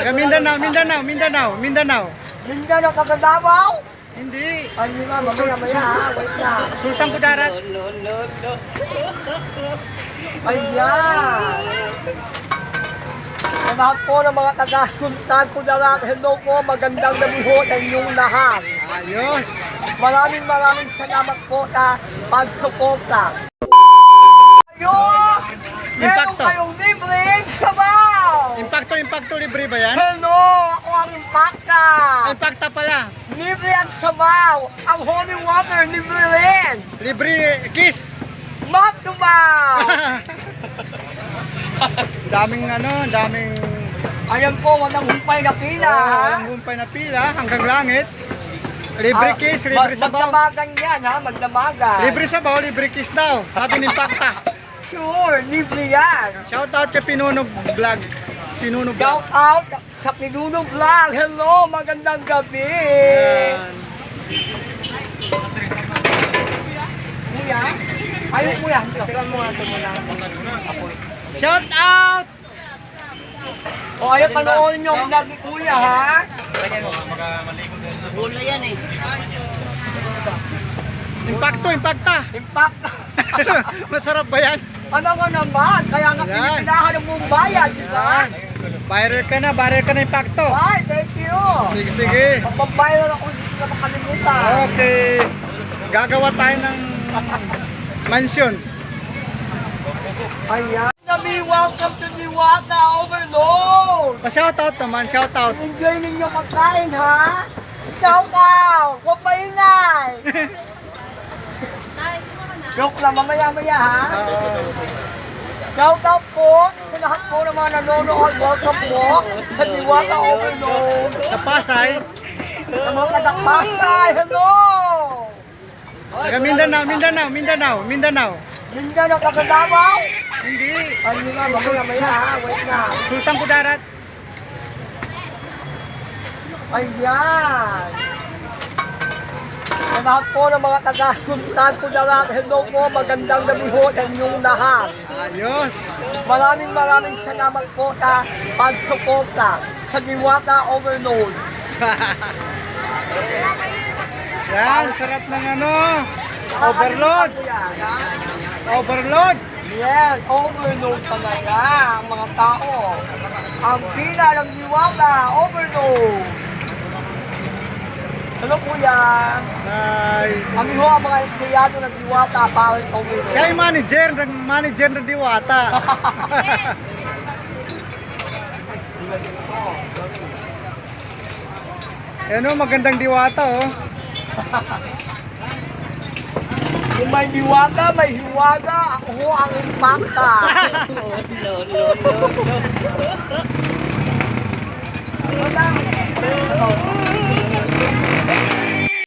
Taga Mindanao, Mindanao, Mindanao, Mindanao. Mindanao, Kagadabaw? Hindi. Ay, di ba, mamaya ha, wait lang. Sultan Kudarat. Ayan. Sa lahat po ng mga taga-Sultan Kudarat, hello po, magandang gabi ho sa inyong lahat. Ayos. Maraming salamat po sa pagsuporta. Ayun! Meron Impacto. kayong libreng sabaw! Impacto libre ba yan? Hello! Ako ang Impacta! Impacta pala. Libre ang sabaw! Ang holy water, libre rin! Libre kiss. Matubaw! Daming daming Ayan po, walang humpay na pila ha! walang humpay na pila hanggang langit. Libre kiss, libre sabaw. Magdamagan yan ha, magdamagan. Libre sabaw, libre kiss daw. Sabi ni Impacta. Sure, libre yan. Shout out kay Pinunog Vlog. Pinunog Vlog. Shout out sa Pinuno Vlog. Hello, magandang gabi. Ayan. Kuya? Ayun kuya, tiran mo nga ito muna. Shout out! O ayun, panoorin nyo ang vlog ni kuya ha. Impacto, Impacta. Impact. Masarap ba yan? Ano ka naman? Kaya nga Yan. pinipinahan ng mong bayan, di ba? Viral ka na Impacto. Bye, thank you. Sige, sige. Magbabayad ako, hindi ko na makalimutan. Okay. Gagawa tayo ng mansion. Ayan. Nabi, welcome to Diwata Overload. Pa-shout out naman, shout out. Enjoy ninyo pagkain, ha? Shout out! Huwag maingay! Joke lang, mamaya-maya, ha? Shout out po sa lahat po ng mga nanonood. Welcome po sa Diwata Overload. Sa Pasay, Sa mga kadakpasay, hello! taga Mindanao, Mindanao, Mindanao, Mindanao. Mindanao, Kagadabaw? Hindi. Ay, di ba, mamaya-maya, ha? Wait lang. Sultan Kudarat. Ayan! Sa lahat po ng mga taga-Sultan Kudarat, hello po, magandang gabi ho sa inyong lahat. Ayos. Maraming salamat po sa pagsuporta sa Diwata Overload. Yan, sarap ng overload. Overload. Yes, overload talaga ang mga tao. Ang pila ng Diwata Overload. Hello kuya. Ay. Kami ho ang mga empleyado ng Diwata para sa Overload. Siya yung manager ng Diwata. Yan magandang Diwata Kung may Diwata, may hiwaga, ako ho ang Impacta.